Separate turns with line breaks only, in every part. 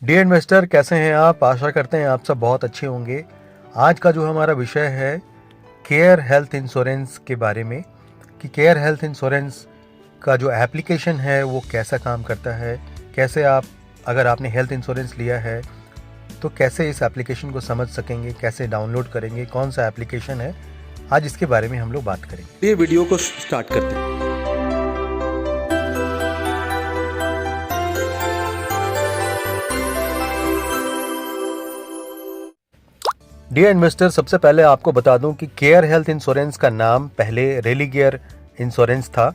Dear investor, कैसे हैं आप? आशा करते हैं आप सब बहुत अच्छे होंगे। आज का जो हमारा विषय है केयर हेल्थ इंश्योरेंस के बारे में, कि केयर हेल्थ इंश्योरेंस का जो एप्लीकेशन है वो कैसा काम करता है, कैसे आप, अगर आपने हेल्थ इंश्योरेंस लिया है तो कैसे इस एप्लीकेशन को समझ सकेंगे, कैसे डाउनलोड करेंगे, कौन सा एप्लीकेशन है। आज इसके बारे में हम लोग बात करेंगे।
ये वीडियो को स्टार्ट करते हैं।
डियर इन्वेस्टर, सबसे पहले आपको बता दूं कि केयर हेल्थ इंश्योरेंस का नाम पहले रेलिगेयर इंश्योरेंस था,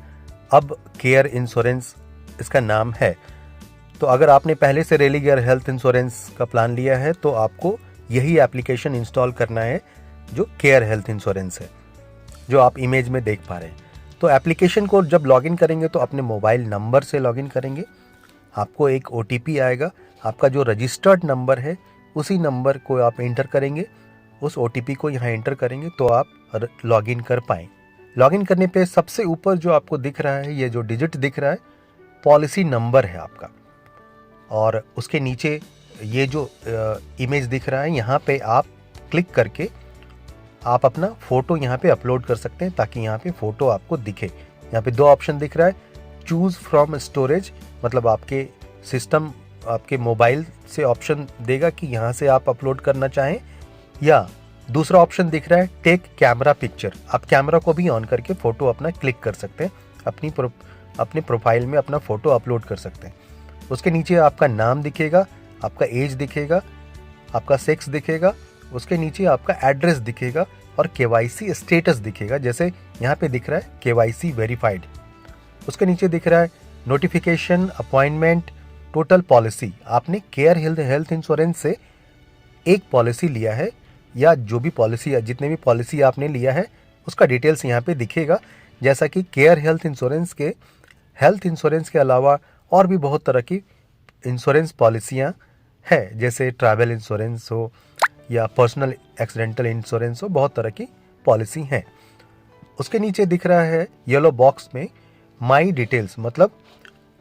अब केयर इंश्योरेंस इसका नाम है। तो अगर आपने पहले से रेलिगेयर हेल्थ इंश्योरेंस का प्लान लिया है तो आपको यही एप्लीकेशन इंस्टॉल करना है जो केयर हेल्थ इंश्योरेंस है, जो आप इमेज में देख पा रहे हैं। तो एप्लीकेशन को जब लॉगिन करेंगे तो अपने मोबाइल नंबर से लॉगिन करेंगे। आपको एक OTP आएगा, आपका जो रजिस्टर्ड नंबर है उसी नंबर को आप एंटर करेंगे, उस OTP को यहाँ एंटर करेंगे तो आप लॉगिन कर पाएँ। लॉगिन करने पे सबसे ऊपर जो आपको दिख रहा है, ये जो डिजिट दिख रहा है, पॉलिसी नंबर है आपका, और उसके नीचे ये जो इमेज दिख रहा है, यहाँ पे आप क्लिक करके आप अपना फ़ोटो यहाँ पे अपलोड कर सकते हैं ताकि यहाँ पे फ़ोटो आपको दिखे। यहाँ पे दो ऑप्शन दिख रहा है, चूज़ फ्रॉम स्टोरेज, मतलब आपके सिस्टम, आपके मोबाइल से ऑप्शन देगा कि यहाँ से आप अपलोड करना चाहें, या दूसरा ऑप्शन दिख रहा है टेक कैमरा पिक्चर। आप कैमरा को भी ऑन करके फ़ोटो अपना क्लिक कर सकते हैं, अपने प्रोफाइल में अपना फ़ोटो अपलोड कर सकते हैं। उसके नीचे आपका नाम दिखेगा, आपका एज दिखेगा, आपका सेक्स दिखेगा, उसके नीचे आपका एड्रेस दिखेगा और KYC स्टेटस दिखेगा, जैसे यहाँ पे दिख रहा है KYC वेरीफाइड। उसके नीचे दिख रहा है नोटिफिकेशन, अपॉइंटमेंट, टोटल पॉलिसी। आपने केयर हेल्थ इंश्योरेंस से एक पॉलिसी लिया है, या जो भी पॉलिसी, जितने भी पॉलिसी आपने लिया है उसका डिटेल्स यहाँ पे दिखेगा। जैसा कि केयर हेल्थ इंश्योरेंस के अलावा और भी बहुत तरह की इंश्योरेंस पॉलिसियाँ है, जैसे ट्रैवल इंश्योरेंस हो या पर्सनल एक्सीडेंटल इंश्योरेंस हो, बहुत तरह की पॉलिसी हैं। उसके नीचे दिख रहा है येलो बॉक्स में माई डिटेल्स, मतलब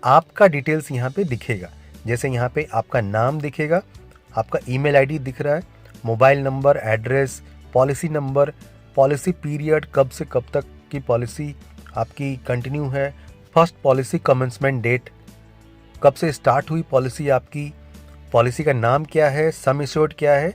आपका डिटेल्स यहाँ पे दिखेगा। जैसे यहाँ पे आपका नाम दिखेगा, आपका ईमेल आईडी दिख रहा है, mobile number, address, policy number, policy period, कब से कब तक की पॉलिसी आपकी कंटिन्यू है, फर्स्ट पॉलिसी कमेंसमेंट डेट, कब से स्टार्ट हुई पॉलिसी आपकी, पॉलिसी का नाम क्या है, सम एश्योर्ड क्या है,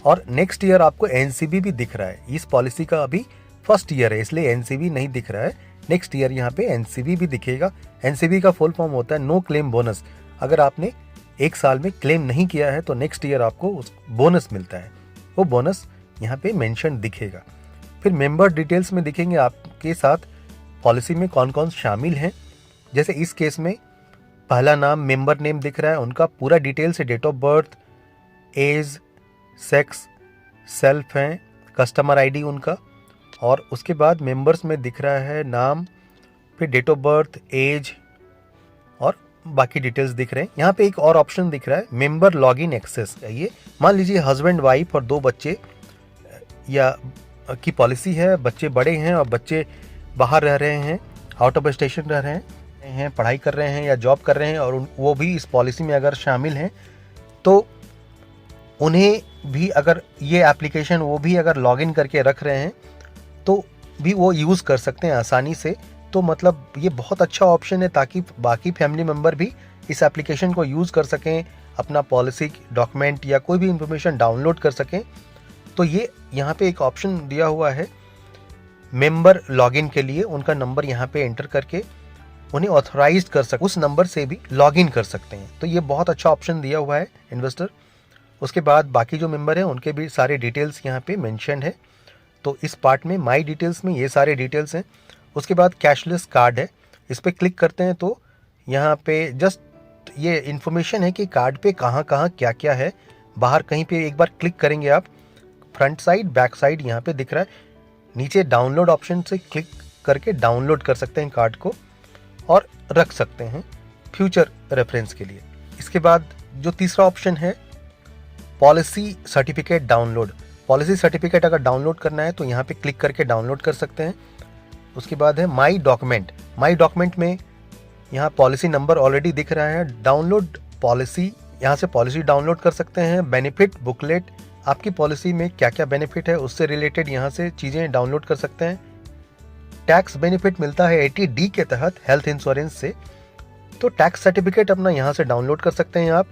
और नेक्स्ट ईयर आपको NCB भी दिख रहा है। इस पॉलिसी का अभी फर्स्ट ईयर है इसलिए NCB नहीं दिख रहा है, नेक्स्ट ईयर यहाँ पे NCB भी दिखेगा। NCB का फुल फॉर्म होता है नो क्लेम बोनस। अगर आपने एक साल में क्लेम नहीं किया है तो नेक्स्ट ईयर आपको उस बोनस मिलता है, वो बोनस यहाँ पे मेंशन दिखेगा। फिर मेंबर डिटेल्स में दिखेंगे आपके साथ पॉलिसी में कौन कौन शामिल हैं। जैसे इस केस में पहला नाम, मेंबर नेम दिख रहा है, उनका पूरा डिटेल्स है, date of birth, age, sex, self हैं, कस्टमर ID उनका, और उसके बाद मेंबर्स में दिख रहा है नाम, फिर डेट ऑफ बर्थ, एज और बाकी डिटेल्स दिख रहे हैं। यहाँ पे एक और ऑप्शन दिख रहा है मेंबर लॉगिन एक्सेस। ये मान लीजिए हस्बैंड, वाइफ और 2 बच्चे या की पॉलिसी है, बच्चे बड़े हैं और बच्चे बाहर रह रहे हैं, आउट ऑफ स्टेशन रह रहे हैं, पढ़ाई कर रहे हैं या जॉब कर रहे हैं, और वो भी इस पॉलिसी में अगर शामिल हैं तो उन्हें भी, अगर ये एप्लीकेशन वो भी अगर लॉगिन करके रख रहे हैं तो भी वो यूज़ कर सकते हैं आसानी से। तो मतलब ये बहुत अच्छा ऑप्शन है ताकि बाकी फैमिली मेम्बर भी इस एप्लीकेशन को यूज़ कर सकें, अपना पॉलिसी डॉक्यूमेंट या कोई भी इंफॉर्मेशन डाउनलोड कर सकें। तो ये यहाँ पे एक ऑप्शन दिया हुआ है मेंबर लॉगिन के लिए, उनका नंबर यहाँ पे एंटर करके उन्हें ऑथराइज कर सकते, उस नंबर से भी लॉगिन कर सकते हैं। तो ये बहुत अच्छा ऑप्शन दिया हुआ है इन्वेस्टर। उसके बाद बाकी जो मेंबर हैं उनके भी सारे डिटेल्स यहाँ पे मेंशन है। तो इस पार्ट में माई डिटेल्स में ये सारे डिटेल्स हैं। उसके बाद कैशलेस कार्ड है, इस पर क्लिक करते हैं तो यहाँ पे जस्ट ये इन्फॉर्मेशन है कि कार्ड पे कहाँ कहाँ क्या क्या है। बाहर कहीं पे एक बार क्लिक करेंगे आप, फ्रंट साइड, बैक साइड यहाँ पे दिख रहा है। नीचे डाउनलोड ऑप्शन से क्लिक करके डाउनलोड कर सकते हैं कार्ड को और रख सकते हैं फ्यूचर रेफरेंस के लिए। इसके बाद जो तीसरा ऑप्शन है policy certificate download. Policy certificate अगर डाउनलोड करना है तो यहाँ पे क्लिक करके डाउनलोड कर सकते हैं। उसके बाद है माई डॉक्यूमेंट। माई डॉक्यूमेंट में यहाँ पॉलिसी नंबर ऑलरेडी दिख रहा है, डाउनलोड पॉलिसी यहाँ से पॉलिसी डाउनलोड कर सकते हैं। बेनिफिट बुकलेट, आपकी पॉलिसी में क्या क्या बेनिफिट है उससे रिलेटेड यहाँ से चीज़ें डाउनलोड कर सकते हैं। टैक्स बेनिफिट मिलता है 80D के तहत हेल्थ इंश्योरेंस से, तो टैक्स सर्टिफिकेट अपना यहाँ से डाउनलोड कर सकते हैं आप।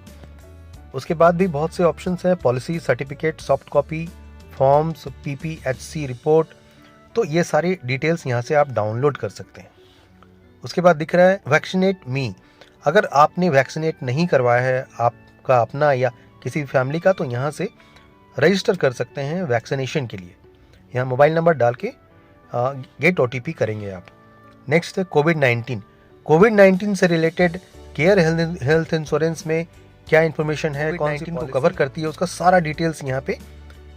उसके बाद भी बहुत से ऑप्शंस हैं, policy certificate, soft copy, forms, PPHC report, तो ये सारी डिटेल्स यहाँ से आप डाउनलोड कर सकते हैं। उसके बाद दिख रहा है वैक्सीनेट मी, अगर आपने वैक्सीनेट नहीं करवाया है आपका अपना या किसी फैमिली का, तो यहाँ से रजिस्टर कर सकते हैं वैक्सीनेशन के लिए। यहाँ मोबाइल नंबर डाल के गेट OTP करेंगे आप। नेक्स्ट है कोविड-19 से रिलेटेड केयर हेल्थ इंश्योरेंस में क्या इन्फॉर्मेशन है, कौन सी को कवर करती है, उसका सारा डिटेल्स यहाँ पे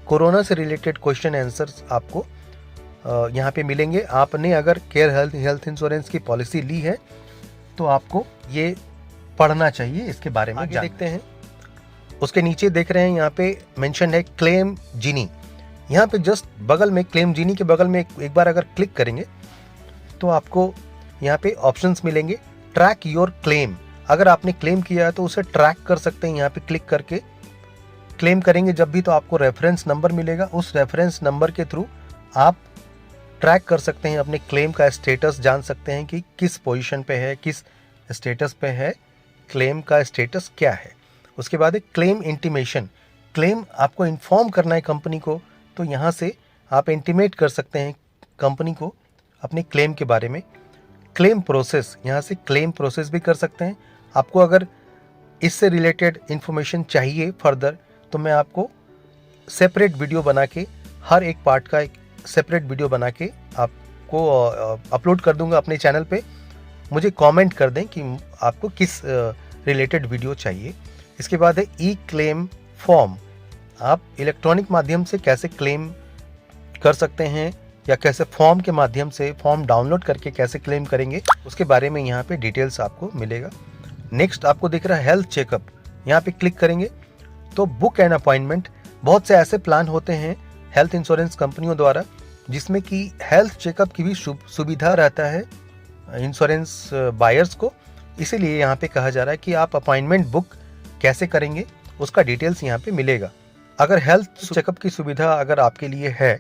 कोरोना से रिलेटेड क्वेश्चन आंसर्स आपको यहाँ पे मिलेंगे। आपने अगर केयर हेल्थ इंश्योरेंस की पॉलिसी ली है तो आपको ये पढ़ना चाहिए, इसके बारे में आगे देखते हैं। उसके नीचे देख रहे हैं यहाँ पे मेंशन है क्लेम जीनी, यहाँ पे जस्ट बगल में क्लेम जीनी के बगल में एक बार अगर क्लिक करेंगे तो आपको यहाँ पे ऑप्शंस मिलेंगे। ट्रैक योर क्लेम, अगर आपने क्लेम किया है तो उसे ट्रैक कर सकते हैं। यहाँ पे क्लिक करके क्लेम करेंगे जब भी, तो आपको रेफरेंस नंबर मिलेगा, उस रेफरेंस नंबर के थ्रू आप ट्रैक कर सकते हैं, अपने क्लेम का स्टेटस जान सकते हैं कि किस पोजीशन पे है, किस स्टेटस पे है, क्लेम का स्टेटस क्या है। उसके बाद है क्लेम इंटीमेशन, क्लेम आपको इन्फॉर्म करना है कंपनी को, तो यहाँ से आप इंटीमेट कर सकते हैं कंपनी को अपने क्लेम के बारे में। क्लेम प्रोसेस, यहाँ से क्लेम प्रोसेस भी कर सकते हैं। आपको अगर इससे रिलेटेड इंफॉर्मेशन चाहिए फर्दर, तो मैं आपको सेपरेट वीडियो बना के, हर एक पार्ट का एक सेपरेट वीडियो बना के आपको अपलोड कर दूंगा अपने चैनल पे। मुझे कमेंट कर दें कि आपको किस रिलेटेड वीडियो चाहिए। इसके बाद है क्लेम फॉर्म, आप इलेक्ट्रॉनिक माध्यम से कैसे क्लेम कर सकते हैं या कैसे फॉर्म के माध्यम से फॉर्म डाउनलोड करके कैसे क्लेम करेंगे, उसके बारे में यहाँ पे डिटेल्स आपको मिलेगा। नेक्स्ट आपको दिख रहा है हेल्थ चेकअप, यहाँ पे क्लिक करेंगे तो बुक एन अपॉइंटमेंट, बहुत से ऐसे प्लान होते हैं हेल्थ इंश्योरेंस कंपनियों द्वारा जिसमें कि हेल्थ चेकअप की भी सुविधा रहता है इंश्योरेंस बायर्स को, इसीलिए यहाँ पे कहा जा रहा है कि आप अपॉइंटमेंट बुक कैसे करेंगे उसका डिटेल्स यहाँ पे मिलेगा। अगर हेल्थ चेकअप की सुविधा अगर आपके लिए है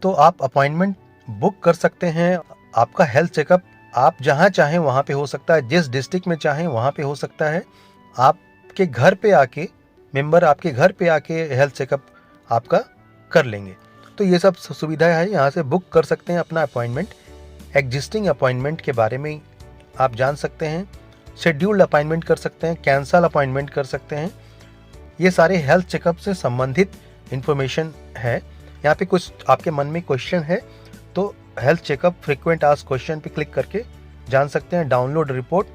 तो आप अपॉइंटमेंट बुक कर सकते हैं। आपका हेल्थ चेकअप आप जहाँ चाहें वहाँ पे हो सकता है, जिस डिस्ट्रिक्ट में चाहें वहाँ पे हो सकता है। आपके घर पे आके मेंबर आपके घर पे आके हेल्थ चेकअप आपका कर लेंगे। तो ये सब सुविधाएं हैं, यहाँ से बुक कर सकते हैं अपना अपॉइंटमेंट। एग्जिस्टिंग अपॉइंटमेंट के बारे में आप जान सकते हैं, शेड्यूल्ड अपॉइंटमेंट कर सकते हैं, कैंसल अपॉइंटमेंट कर सकते हैं। ये सारे हेल्थ चेकअप से संबंधित इंफॉर्मेशन है। यहाँ पे कुछ आपके मन में क्वेश्चन है तो health checkup frequent asked question पे क्लिक करके जान सकते हैं। डाउनलोड रिपोर्ट,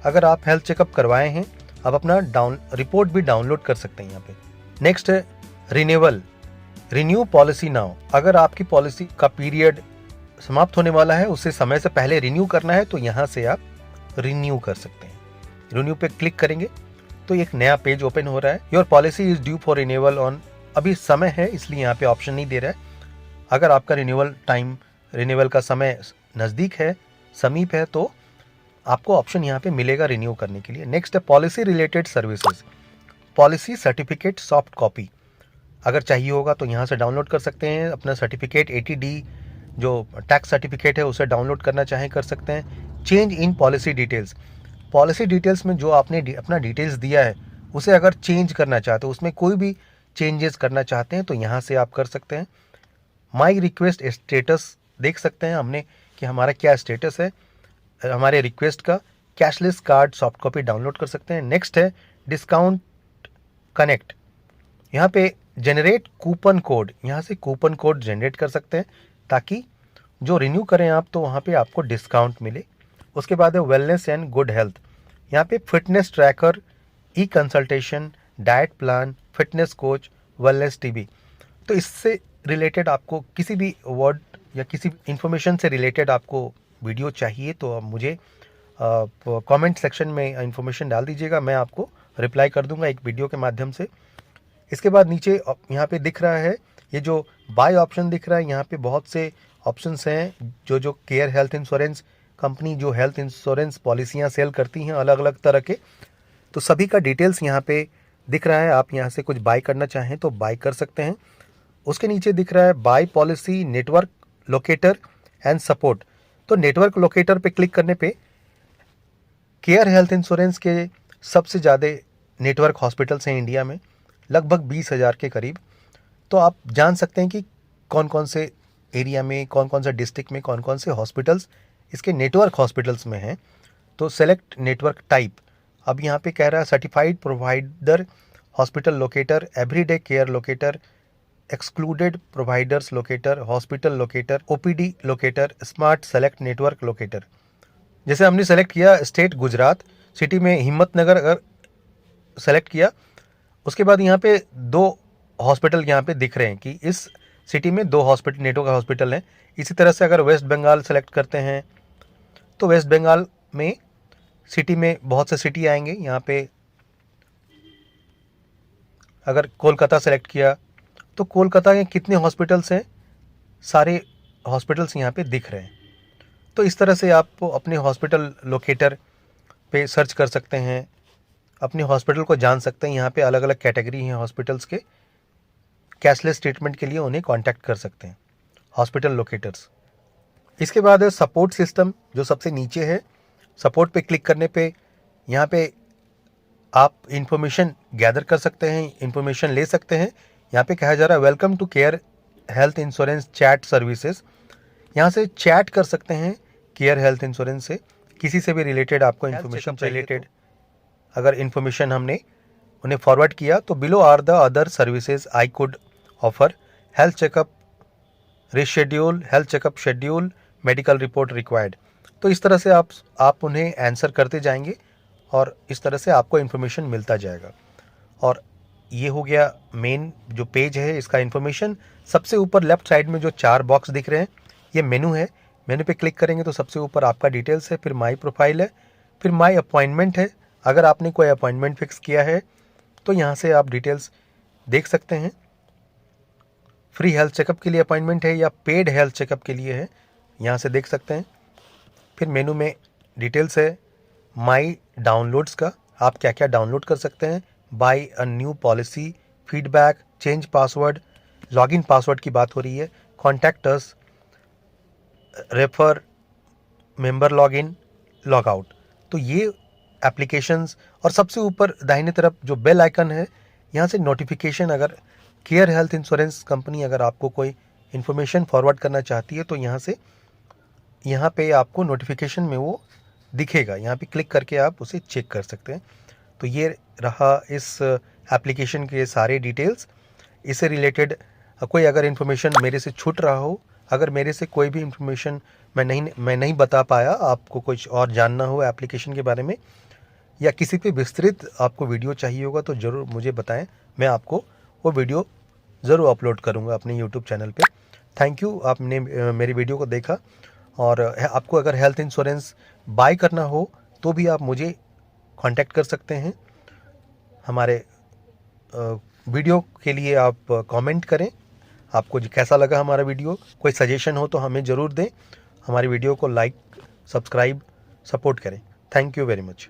अगर आप हेल्थ चेकअप करवाए हैं आप अपना रिपोर्ट भी डाउनलोड कर सकते हैं यहाँ पे। नेक्स्ट है रिन्यूअल, रिन्यू पॉलिसी नाउ, अगर आपकी पॉलिसी का पीरियड समाप्त होने वाला है, उससे समय से पहले रिन्यू करना है तो यहाँ से आप रिन्यू कर सकते हैं। रिन्यू पे क्लिक करेंगे तो एक नया पेज ओपन हो रहा है। Your policy is due for renewal on, अभी समय है इसलिए यहाँ पे ऑप्शन नहीं दे रहा है। अगर आपका रिन्यूअल का समय नज़दीक है, समीप है, तो आपको ऑप्शन यहाँ पे मिलेगा रिन्यू करने के लिए। नेक्स्ट है policy related services, policy certificate soft copy, अगर चाहिए होगा तो यहाँ से डाउनलोड कर सकते हैं। अपना सर्टिफिकेट 80D जो टैक्स सर्टिफिकेट है उसे डाउनलोड करना चाहें कर सकते हैं। Change in policy details, policy details में जो आपने अपना डिटेल्स दिया है उसे अगर चेंज करना चाहते हो, उसमें कोई भी चेंजेस करना चाहते हैं तो यहाँ से आप कर सकते हैं। माई रिक्वेस्ट स्टेटस देख सकते हैं हमने कि हमारा क्या स्टेटस है हमारे रिक्वेस्ट का। Cashless card soft copy download कर सकते हैं। नेक्स्ट है डिस्काउंट कनेक्ट, यहाँ पे जनरेट कूपन कोड, यहाँ से कूपन कोड जनरेट कर सकते हैं ताकि जो रिन्यू करें आप तो वहाँ पे आपको डिस्काउंट मिले। उसके बाद है वेलनेस एंड गुड हेल्थ, यहाँ पे fitness tracker, e consultation, diet plan, fitness coach, wellness TV, तो इससे रिलेटेड आपको किसी भी वर्ड या किसी इंफॉर्मेशन से रिलेटेड आपको वीडियो चाहिए तो आप मुझे कमेंट सेक्शन में इंफॉर्मेशन डाल दीजिएगा, मैं आपको रिप्लाई कर दूंगा एक वीडियो के माध्यम से। इसके बाद नीचे यहाँ पे दिख रहा है ये जो बाय ऑप्शन दिख रहा है, यहाँ पे बहुत से ऑप्शंस हैं जो केयर हेल्थ इंश्योरेंस कंपनी जो हेल्थ इंश्योरेंस पॉलिसियाँ सेल करती हैं अलग अलग तरह के, तो सभी का डिटेल्स यहाँ पे दिख रहा है। आप यहाँ से कुछ बाय करना चाहें तो बाय कर सकते हैं। उसके नीचे दिख रहा है buy policy, network locator and support. तो नेटवर्क लोकेटर पे क्लिक करने पे केयर हेल्थ इंश्योरेंस के सबसे ज़्यादा नेटवर्क हॉस्पिटल्स हैं इंडिया में, लगभग 20,000 के करीब। तो आप जान सकते हैं कि कौन कौन से एरिया में, कौन कौन से डिस्ट्रिक्ट में, कौन कौन से हॉस्पिटल्स इसके नेटवर्क हॉस्पिटल्स में हैं। तो सेलेक्ट नेटवर्क टाइप, अब यहाँ पे कह रहा है certified provider hospital locator, everyday care locator, excluded providers locator, hospital locator, OPD locator, smart select network locator. जैसे हमने सेलेक्ट किया स्टेट गुजरात, सिटी में हिम्मतनगर अगर सेलेक्ट किया, उसके बाद यहाँ पे 2 हॉस्पिटल यहाँ पे दिख रहे हैं कि इस सिटी में 2 हॉस्पिटल, नेटवर्क हॉस्पिटल हैं। इसी तरह से अगर वेस्ट बंगाल सेलेक्ट करते हैं तो वेस्ट बंगाल में सिटी में बहुत से सिटी आएंगे। यहाँ पे अगर कोलकाता सेलेक्ट किया तो कोलकाता के कितने हॉस्पिटल्स हैं, सारे हॉस्पिटल्स यहाँ पे दिख रहे हैं। तो इस तरह से आप अपने हॉस्पिटल लोकेटर पे सर्च कर सकते हैं, अपने हॉस्पिटल को जान सकते हैं। यहाँ पे अलग अलग कैटेगरी हैं हॉस्पिटल्स के, कैशलेस ट्रीटमेंट के लिए उन्हें कांटेक्ट कर सकते हैं, हॉस्पिटल लोकेटर्स। इसके बाद है सपोर्ट सिस्टम, जो सबसे नीचे है। सपोर्ट पे क्लिक करने पे यहाँ पे आप इंफॉर्मेशन गैदर कर सकते हैं, इंफॉर्मेशन ले सकते हैं। यहाँ पे कहा जा रहा है welcome to care health insurance chat services. यहाँ से चैट कर सकते हैं केयर हेल्थ इंश्योरेंस से, किसी से भी रिलेटेड आपको इन्फॉर्मेशन रिलेटेड अगर इन्फॉर्मेशन हमने उन्हें फॉरवर्ड किया तो below are the other services I could offer, health checkup reschedule, health checkup schedule, medical report required. तो इस तरह से आप उन्हें आंसर करते जाएंगे और इस तरह से आपको इन्फॉर्मेशन मिलता जाएगा। और ये हो गया मेन जो पेज है इसका इन्फॉर्मेशन। सबसे ऊपर लेफ्ट साइड में जो 4 बॉक्स दिख रहे हैं ये मेनू है। मेनू पे क्लिक करेंगे तो सबसे ऊपर आपका डिटेल्स है, फिर माई प्रोफाइल है, फिर माई अपॉइंटमेंट है। अगर आपने कोई अपॉइंटमेंट फिक्स किया है तो यहाँ से आप डिटेल्स देख सकते हैं। फ्री हेल्थ चेकअप के लिए अपॉइंटमेंट है या पेड हेल्थ चेकअप के लिए है, यहाँ से देख सकते हैं। फिर मेनू में डिटेल्स है माई डाउनलोड्स का, आप क्या क्या डाउनलोड कर सकते हैं, buy a new policy, feedback, change password, login password की बात हो रही है, contact us, refer, member login, log out. तो ये एप्लीकेशंस, और सबसे ऊपर दाहिने तरफ जो बेल आइकन है यहाँ से नोटिफिकेशन, अगर केयर हेल्थ इंश्योरेंस कंपनी अगर आपको कोई इन्फॉर्मेशन फॉरवर्ड करना चाहती है तो यहाँ पे आपको नोटिफिकेशन में वो दिखेगा, यहाँ पे क्लिक करके आप उसे चेक कर सकते हैं। तो ये रहा इस एप्लीकेशन के सारे डिटेल्स। इससे रिलेटेड कोई अगर इन्फॉर्मेशन मेरे से छूट रहा हो, अगर मेरे से कोई भी इन्फॉर्मेशन मैं नहीं बता पाया, आपको कुछ और जानना हो एप्लीकेशन के बारे में या किसी पे विस्तृत आपको वीडियो चाहिए होगा तो ज़रूर मुझे बताएं, मैं आपको वो वीडियो ज़रूर अपलोड करूँगा अपने यूट्यूब चैनल पे। थैंक यू, आपने मेरी वीडियो को देखा। और आपको अगर हेल्थ इंश्योरेंस बाय करना हो तो भी आप मुझे कांटेक्ट कर सकते हैं। हमारे वीडियो के लिए आप कमेंट करें, आपको कैसा लगा हमारा वीडियो, कोई सजेशन हो तो हमें ज़रूर दें। हमारी वीडियो को लाइक, सब्सक्राइब, सपोर्ट करें। Thank you very much.